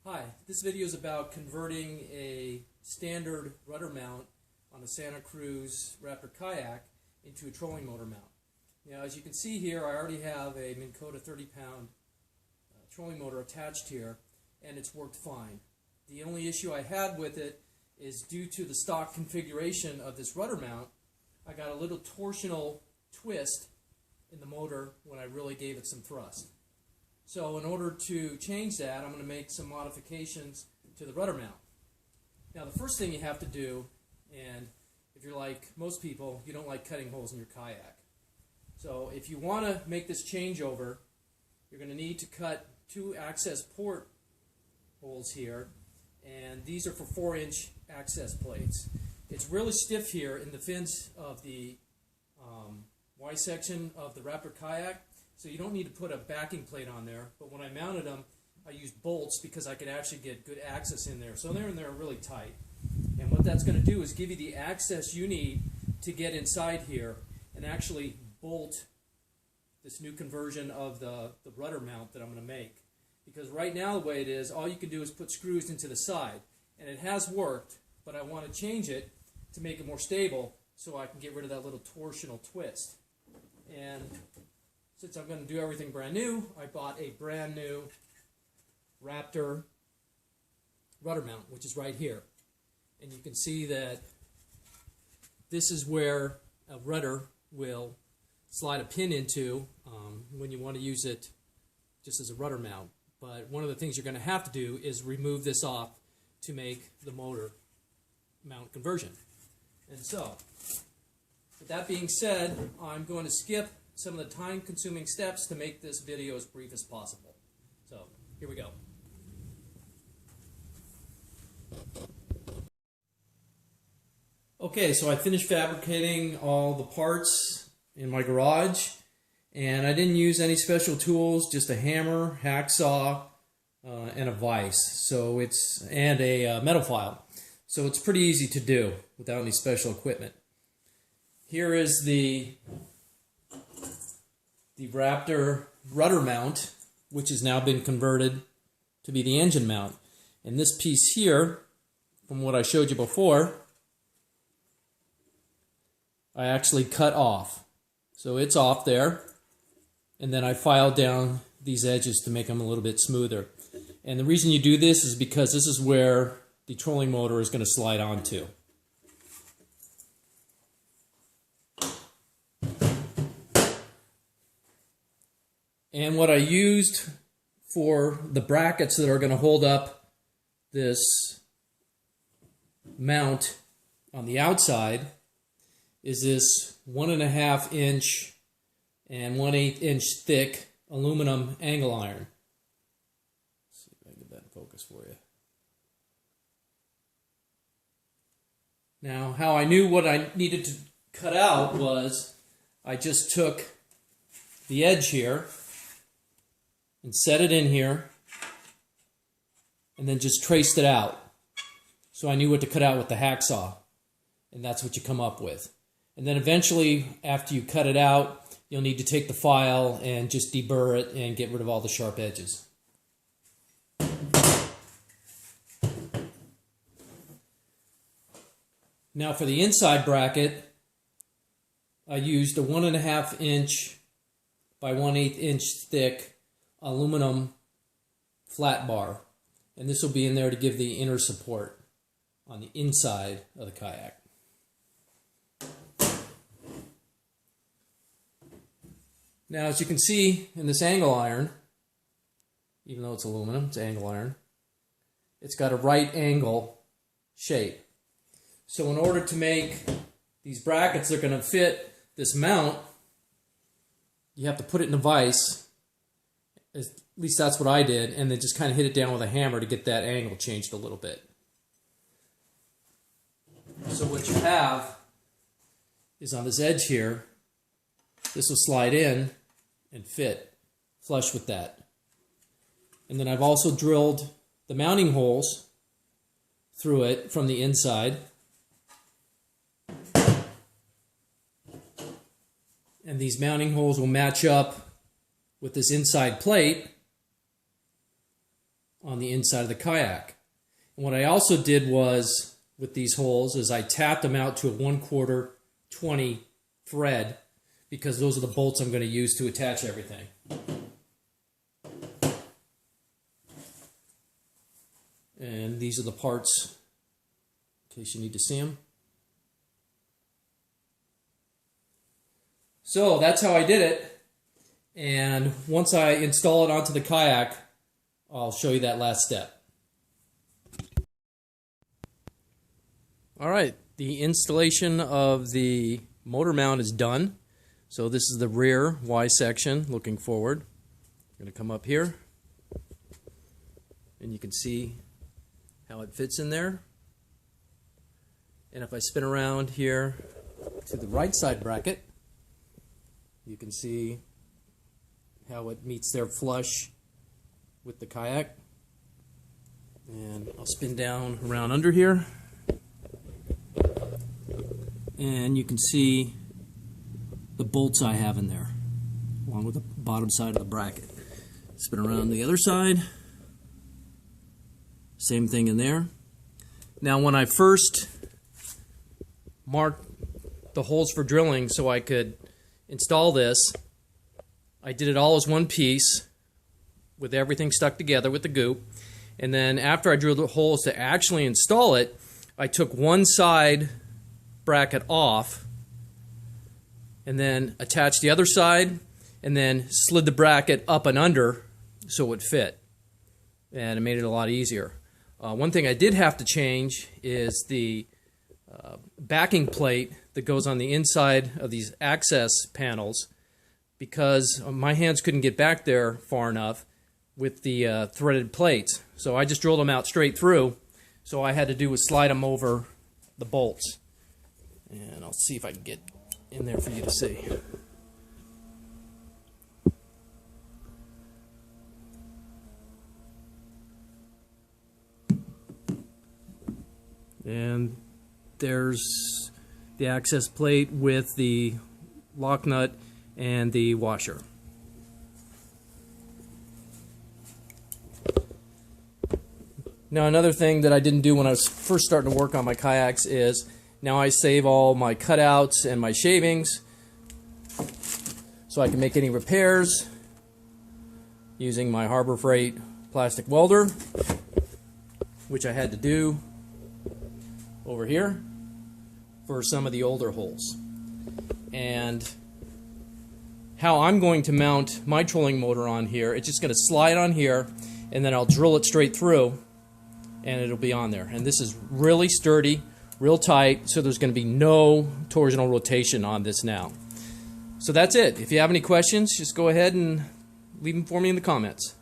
Hi, this video is about converting a standard rudder mount on the Santa Cruz Raptor Kayak into a trolling motor mount. Now, as you can see here, I already have a Minn Kota 30-pound trolling motor attached here, and it's worked fine. The only issue I had with it is due to the stock configuration of this rudder mount, I got a little torsional twist in the motor when I really gave it some thrust. So in order to change that, I'm going to make some modifications to the rudder mount. Now the first thing you have to do, and if you're like most people, you don't like cutting holes in your kayak. So if you want to make this changeover, you're going to need to cut 2 access port holes here, and these are for 4-inch access plates. It's really stiff here in the fins of the Y section of the Raptor Kayak, so you don't need to put a backing plate on there, but when I mounted them, I used bolts because I could actually get good access in there. So they're in there really tight. And what that's going to do is give you the access you need to get inside here and actually bolt this new conversion of the rudder mount that I'm going to make. Because right now the way it is, all you can do is put screws into the side. And it has worked, but I want to change it to make it more stable so I can get rid of that little torsional twist. And since I'm going to do everything brand new, I bought a brand new Raptor rudder mount, which is right here. And you can see that this is where a rudder will slide a pin into when you want to use it just as a rudder mount. But one of the things you're going to have to do is remove this off to make the motor mount conversion. And so, with that being said, I'm going to skip some of the time-consuming steps to make this video as brief as possible. So, here we go. Okay, so I finished fabricating all the parts in my garage, and I didn't use any special tools, just a hammer, hacksaw, and a vise. So and a metal file. So it's pretty easy to do without any special equipment. Here is the Raptor rudder mount, which has now been converted to be the engine mount. And this piece here, from what I showed you before, I actually cut off. So it's off there, and then I filed down these edges to make them a little bit smoother. And the reason you do this is because this is where the trolling motor is going to slide onto. And what I used for the brackets that are going to hold up this mount on the outside is this 1.5 inch and 1/8 inch thick aluminum angle iron. Let's see if I can get that in focus for you. Now, how I knew what I needed to cut out was I just took the edge here and set it in here, and then just traced it out. So I knew what to cut out with the hacksaw, and that's what you come up with. And then eventually, after you cut it out, you'll need to take the file and just deburr it and get rid of all the sharp edges. Now for the inside bracket, I used a 1.5 inch by 1/8 inch thick aluminum flat bar, and this will be in there to give the inner support on the inside of the kayak. Now, as you can see in this angle iron, even though it's aluminum, it's angle iron, it's got a right angle shape. So in order to make these brackets that are going to fit this mount, you have to put it in a vise. At least that's what I did, and then just kind of hit it down with a hammer to get that angle changed a little bit. So what you have is on this edge here, this will slide in and fit flush with that. And then I've also drilled the mounting holes through it from the inside. And these mounting holes will match up with this inside plate on the inside of the kayak. And what I also did was, with these holes, is I tapped them out to a 1/4 20 thread, because those are the bolts I'm going to use to attach everything. And these are the parts, in case you need to see them. So that's how I did it. And once I install it onto the kayak, I'll show you that last step. All right, the installation of the motor mount is done. So this is the rear Y section looking forward. I'm going to come up here, and you can see how it fits in there. And if I spin around here to the right side bracket, you can see how it meets there flush with the kayak. And I'll spin down around under here, and you can see the bolts I have in there, along with the bottom side of the bracket. Spin around the other side, same thing in there. Now, when I first marked the holes for drilling so I could install this, I did it all as one piece with everything stuck together with the goop. And then after I drilled the holes to actually install it, I took one side bracket off and then attached the other side and then slid the bracket up and under so it would fit. And it made it a lot easier. One thing I did have to change is the backing plate that goes on the inside of these access panels, because my hands couldn't get back there far enough with the threaded plates. So I just drilled them out straight through. So all I had to do was slide them over the bolts. And I'll see if I can get in there for you to see. And there's the access plate with the lock nut and the washer. Now, another thing that I didn't do when I was first starting to work on my kayaks is now I save all my cutouts and my shavings so I can make any repairs using my Harbor Freight plastic welder, which I had to do over here for some of the older holes. And how I'm going to mount my trolling motor on here, it's just going to slide on here, and then I'll drill it straight through, and it'll be on there. And this is really sturdy, real tight, so there's going to be no torsional rotation on this now. So that's it. If you have any questions, just go ahead and leave them for me in the comments.